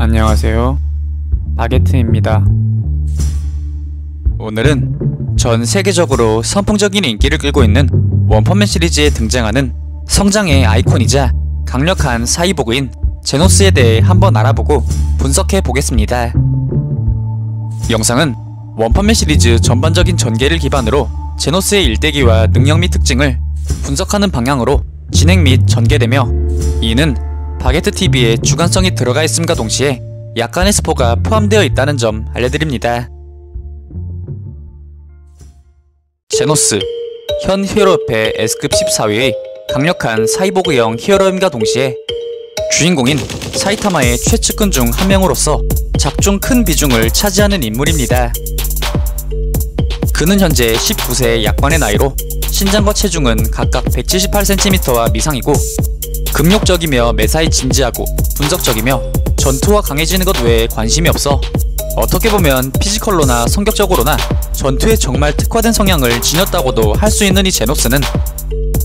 안녕하세요, 바게트입니다. 오늘은 전 세계적으로 선풍적인 인기를 끌고 있는 원펀맨 시리즈에 등장하는 성장의 아이콘이자 강력한 사이보그인 제노스에 대해 한번 알아보고 분석해 보겠습니다. 영상은 원펀맨 시리즈 전반적인 전개를 기반으로 제노스의 일대기와 능력 및 특징을 분석하는 방향으로 진행 및 전개되며, 이는 바게트TV에 주관성이 들어가 있음과 동시에 약간의 스포가 포함되어 있다는 점 알려드립니다. 제노스, 현 히어로협회 S급 14위의 강력한 사이보그형 히어로임과 동시에 주인공인 사이타마의 최측근 중 한 명으로서 작중 큰 비중을 차지하는 인물입니다. 그는 현재 19세의 약관의 나이로 신장과 체중은 각각 178cm와 미상이고, 금욕적이며 매사에 진지하고 분석적이며 전투와 강해지는 것 외에 관심이 없어 어떻게 보면 피지컬로나 성격적으로나 전투에 정말 특화된 성향을 지녔다고도 할 수 있는 이 제노스는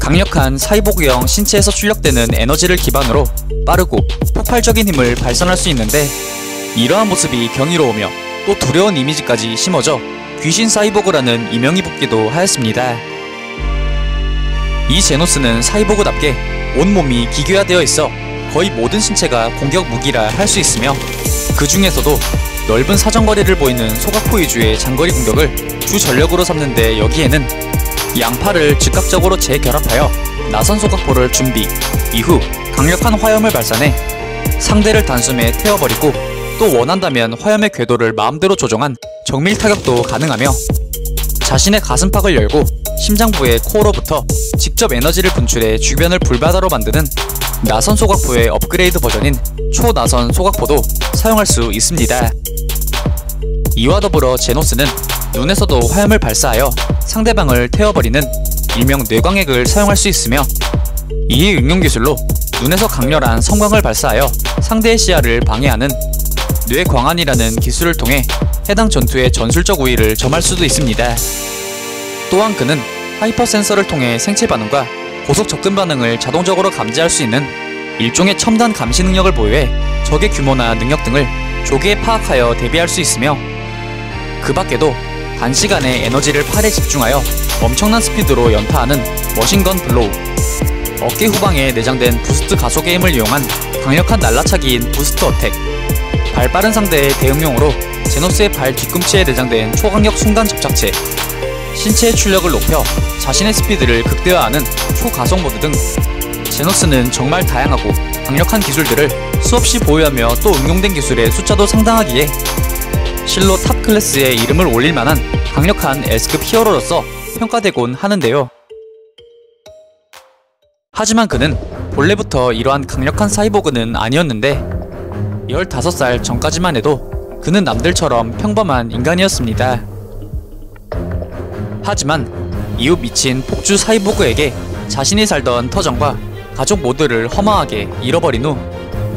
강력한 사이보그형 신체에서 출력되는 에너지를 기반으로 빠르고 폭발적인 힘을 발산할 수 있는데, 이러한 모습이 경이로우며 또 두려운 이미지까지 심어져 귀신 사이보그라는 이명이 붙기도 하였습니다. 이 제노스는 사이보그답게 온몸이 기계화되어 있어 거의 모든 신체가 공격 무기라 할 수 있으며, 그 중에서도 넓은 사정거리를 보이는 소각포 위주의 장거리 공격을 주 전력으로 삼는데, 여기에는 양팔을 즉각적으로 재결합하여 나선 소각포를 준비, 이후 강력한 화염을 발산해 상대를 단숨에 태워버리고, 또 원한다면 화염의 궤도를 마음대로 조정한 정밀 타격도 가능하며, 자신의 가슴팍을 열고 심장부의 코어로부터 직접 에너지를 분출해 주변을 불바다로 만드는 나선 소각포의 업그레이드 버전인 초나선 소각포도 사용할 수 있습니다. 이와 더불어 제노스는 눈에서도 화염을 발사하여 상대방을 태워버리는 일명 뇌광액을 사용할 수 있으며, 이의 응용 기술로 눈에서 강렬한 성광을 발사하여 상대의 시야를 방해하는 뇌광안이라는 기술을 통해 해당 전투의 전술적 우위를 점할 수도 있습니다. 또한 그는 하이퍼 센서를 통해 생체 반응과 고속 접근 반응을 자동적으로 감지할 수 있는 일종의 첨단 감시 능력을 보유해 적의 규모나 능력 등을 조기에 파악하여 대비할 수 있으며, 그 밖에도 단시간에 에너지를 팔에 집중하여 엄청난 스피드로 연타하는 머신건 블로우, 어깨 후방에 내장된 부스트 가속의 힘을 이용한 강력한 날라차기인 부스트 어택, 발빠른 상대의 대응용으로 제노스의 발 뒤꿈치에 내장된 초강력 순간 접착체, 신체의 출력을 높여 자신의 스피드를 극대화하는 초가속 모드 등 제노스는 정말 다양하고 강력한 기술들을 수없이 보유하며 또 응용된 기술의 숫자도 상당하기에 실로 탑 클래스에 이름을 올릴 만한 강력한 S급 히어로로서 평가되곤 하는데요. 하지만 그는 본래부터 이러한 강력한 사이보그는 아니었는데, 15살 전까지만 해도 그는 남들처럼 평범한 인간이었습니다. 하지만 이후 미친 폭주 사이보그에게 자신이 살던 터전과 가족 모두를 허망하게 잃어버린 후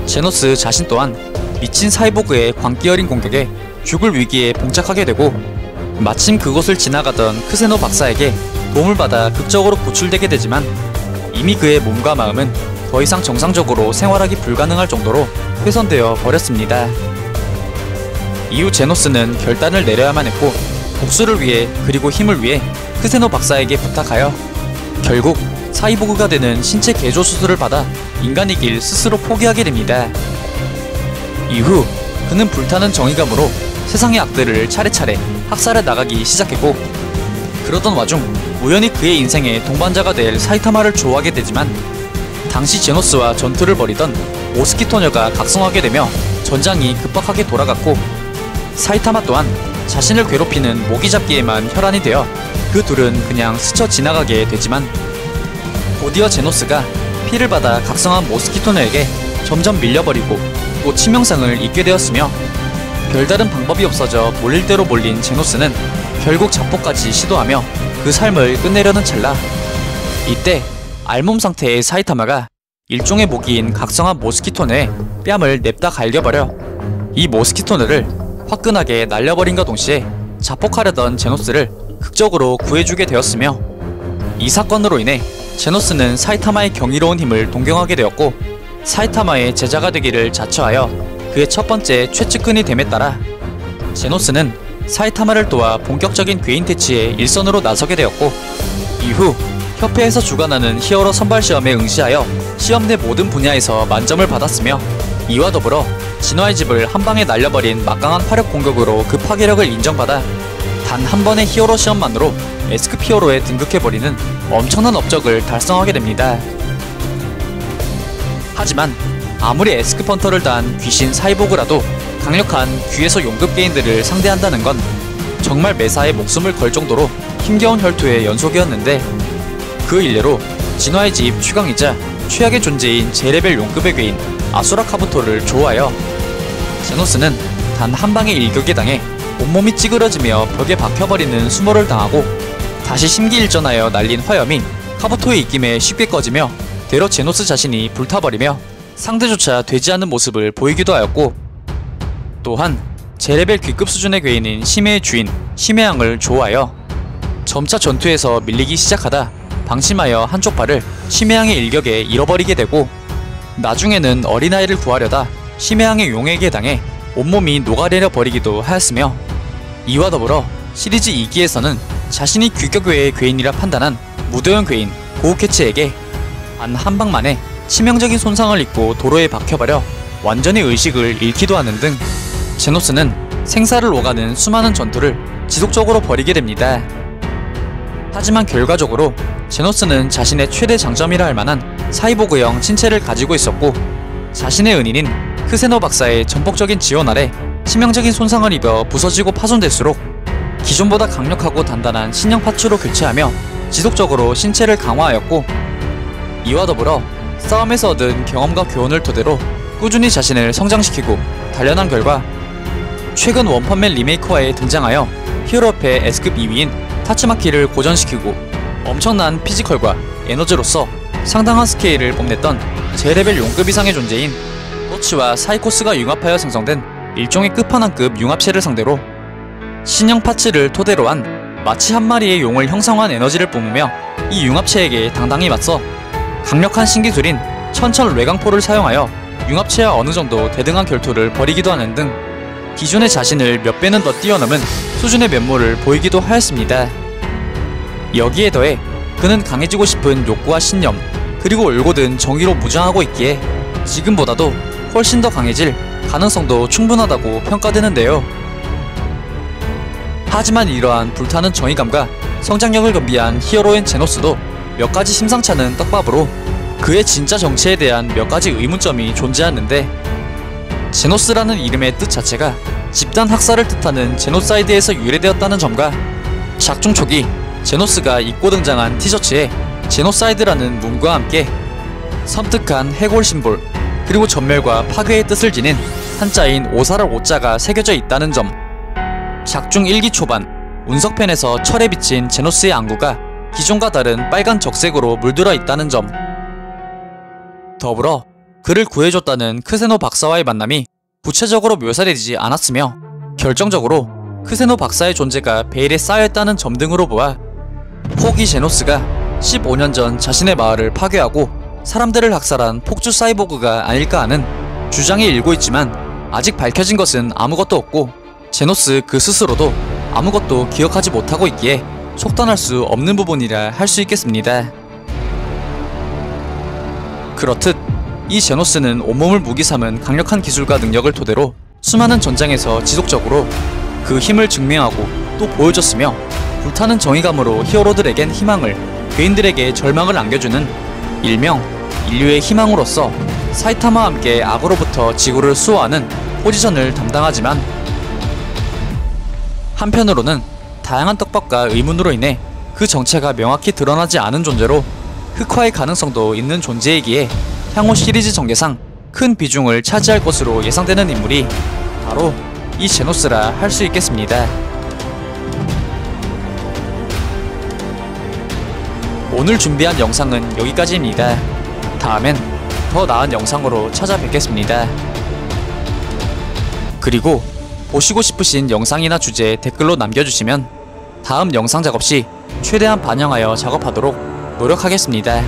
제노스 자신 또한 미친 사이보그의 광기 어린 공격에 죽을 위기에 봉착하게 되고, 마침 그곳을 지나가던 크세노 박사에게 도움을 받아 극적으로 구출되게 되지만, 이미 그의 몸과 마음은 더 이상 정상적으로 생활하기 불가능할 정도로 훼손되어 버렸습니다. 이후 제노스는 결단을 내려야만 했고, 복수를 위해 그리고 힘을 위해 크세노 박사에게 부탁하여 결국 사이보그가 되는 신체 개조 수술을 받아 인간의 길 스스로 포기하게 됩니다. 이후 그는 불타는 정의감으로 세상의 악들을 차례차례 학살해 나가기 시작했고, 그러던 와중 우연히 그의 인생의 동반자가 될 사이타마를 조우하게 되지만, 당시 제노스와 전투를 벌이던 모스키토녀가 각성하게 되며 전장이 급박하게 돌아갔고, 사이타마 또한 자신을 괴롭히는 모기잡기에만 혈안이 되어 그 둘은 그냥 스쳐 지나가게 되지만, 곧이어 제노스가 피를 받아 각성한 모스키토녀에게 점점 밀려버리고 또 치명상을 입게 되었으며, 별다른 방법이 없어져 몰릴 대로 몰린 제노스는 결국 자포까지 시도하며 그 삶을 끝내려는 찰나, 이때 알몸 상태의 사이타마가 일종의 모기인 각성한 모스키토녀의 뺨을 냅다 갈겨버려 이 모스키토녀를 화끈하게 날려버린과 동시에 자폭하려던 제노스를 극적으로 구해주게 되었으며, 이 사건으로 인해 제노스는 사이타마의 경이로운 힘을 동경하게 되었고, 사이타마의 제자가 되기를 자처하여 그의 첫 번째 최측근이 됨에 따라 제노스는 사이타마를 도와 본격적인 괴인 퇴치에 일선으로 나서게 되었고, 이후 협회에서 주관하는 히어로 선발 시험에 응시하여 시험 내 모든 분야에서 만점을 받았으며, 이와 더불어 진화의 집을 한 방에 날려버린 막강한 화력 공격으로 그 파괴력을 인정받아 단 한 번의 히어로 시험만으로 S급 히어로에 등극해버리는 엄청난 업적을 달성하게 됩니다. 하지만 아무리 S급 헌터를 단 귀신 사이보그라도 강력한 귀에서 용급 개인들을 상대한다는 건 정말 매사에 목숨을 걸 정도로 힘겨운 혈투의 연속이었는데, 그 일례로 진화의 집 최강이자 최악의 존재인 제레벨 용급의 괴인 아수라 카부토를 조우하여 제노스는 단 한 방의 일격에 당해 온몸이 찌그러지며 벽에 박혀버리는 수모를 당하고, 다시 심기일전하여 날린 화염이 카부토의 입김에 쉽게 꺼지며 되려 제노스 자신이 불타버리며 상대조차 되지 않는 모습을 보이기도 하였고, 또한 제레벨 귀급 수준의 괴인인 심해의 주인 심해양을 조우하여 점차 전투에서 밀리기 시작하다 방심하여 한쪽 발을 심해양의 일격에 잃어버리게 되고, 나중에는 어린아이를 구하려다 심해양의 용에게 당해 온몸이 녹아내려 버리기도 하였으며, 이와 더불어 시리즈 2기에서는 자신이 규격 외의 괴인이라 판단한 무도형 괴인 고우케츠에게 단 한 방만에 치명적인 손상을 입고 도로에 박혀버려 완전히 의식을 잃기도 하는 등 제노스는 생사를 오가는 수많은 전투를 지속적으로 벌이게 됩니다. 하지만 결과적으로 제노스는 자신의 최대 장점이라 할 만한 사이보그형 신체를 가지고 있었고, 자신의 은인인 크세노 박사의 전폭적인 지원 아래 치명적인 손상을 입어 부서지고 파손될수록 기존보다 강력하고 단단한 신형 파츠로 교체하며 지속적으로 신체를 강화하였고, 이와 더불어 싸움에서 얻은 경험과 교훈을 토대로 꾸준히 자신을 성장시키고 단련한 결과 최근 원펀맨 리메이크화에 등장하여 히어로협회 S급 2위인 타츠마키를 고전시키고 엄청난 피지컬과 에너지로서 상당한 스케일을 뽐냈던 제레벨 용급 이상의 존재인 로치와 사이코스가 융합하여 생성된 일종의 끝판왕급 융합체를 상대로 신형 파츠를 토대로 한 마치 한 마리의 용을 형성한 에너지를 뿜으며 이 융합체에게 당당히 맞서 강력한 신기술인 천천 뇌강포를 사용하여 융합체와 어느 정도 대등한 결투를 벌이기도 하는 등 기존의 자신을 몇 배는 더 뛰어넘은 수준의 면모를 보이기도 하였습니다. 여기에 더해 그는 강해지고 싶은 욕구와 신념, 그리고 올곧은 정의로 무장하고 있기에 지금보다도 훨씬 더 강해질 가능성도 충분하다고 평가되는데요. 하지만 이러한 불타는 정의감과 성장력을 겸비한 히어로인 제노스도 몇 가지 심상치 않은 떡밥으로 그의 진짜 정체에 대한 몇 가지 의문점이 존재하는데, 제노스라는 이름의 뜻 자체가 집단 학살을 뜻하는 제노사이드에서 유래되었다는 점과 작중 초기 제노스가 입고 등장한 티셔츠에 제노사이드라는 문구와 함께 섬뜩한 해골 심볼, 그리고 전멸과 파괴의 뜻을 지닌 한자인 오사랄 오자가 새겨져 있다는 점, 작중 1기 초반 운석편에서 철에 비친 제노스의 안구가 기존과 다른 빨간 적색으로 물들어 있다는 점, 더불어 그를 구해줬다는 크세노 박사와의 만남이 구체적으로 묘사되지 않았으며 결정적으로 크세노 박사의 존재가 베일에 쌓여있다는 점 등으로 보아 포기 제노스가 15년 전 자신의 마을을 파괴하고 사람들을 학살한 폭주 사이보그가 아닐까 하는 주장이 일고 있지만, 아직 밝혀진 것은 아무것도 없고 제노스 그 스스로도 아무것도 기억하지 못하고 있기에 속단할 수 없는 부분이라 할 수 있겠습니다. 그렇듯 이 제노스는 온몸을 무기 삼은 강력한 기술과 능력을 토대로 수많은 전장에서 지속적으로 그 힘을 증명하고 또 보여줬으며, 불타는 정의감으로 히어로들에겐 희망을, 괴인들에게 절망을 안겨주는 일명 인류의 희망으로서 사이타마와 함께 악으로부터 지구를 수호하는 포지션을 담당하지만, 한편으로는 다양한 떡밥과 의문으로 인해 그 정체가 명확히 드러나지 않은 존재로 흑화의 가능성도 있는 존재이기에 향후 시리즈 전개상 큰 비중을 차지할 것으로 예상되는 인물이 바로 이 제노스라 할 수 있겠습니다. 오늘 준비한 영상은 여기까지입니다. 다음엔 더 나은 영상으로 찾아뵙겠습니다. 그리고 보시고 싶으신 영상이나 주제 댓글로 남겨주시면 다음 영상 작업 시 최대한 반영하여 작업하도록 노력하겠습니다.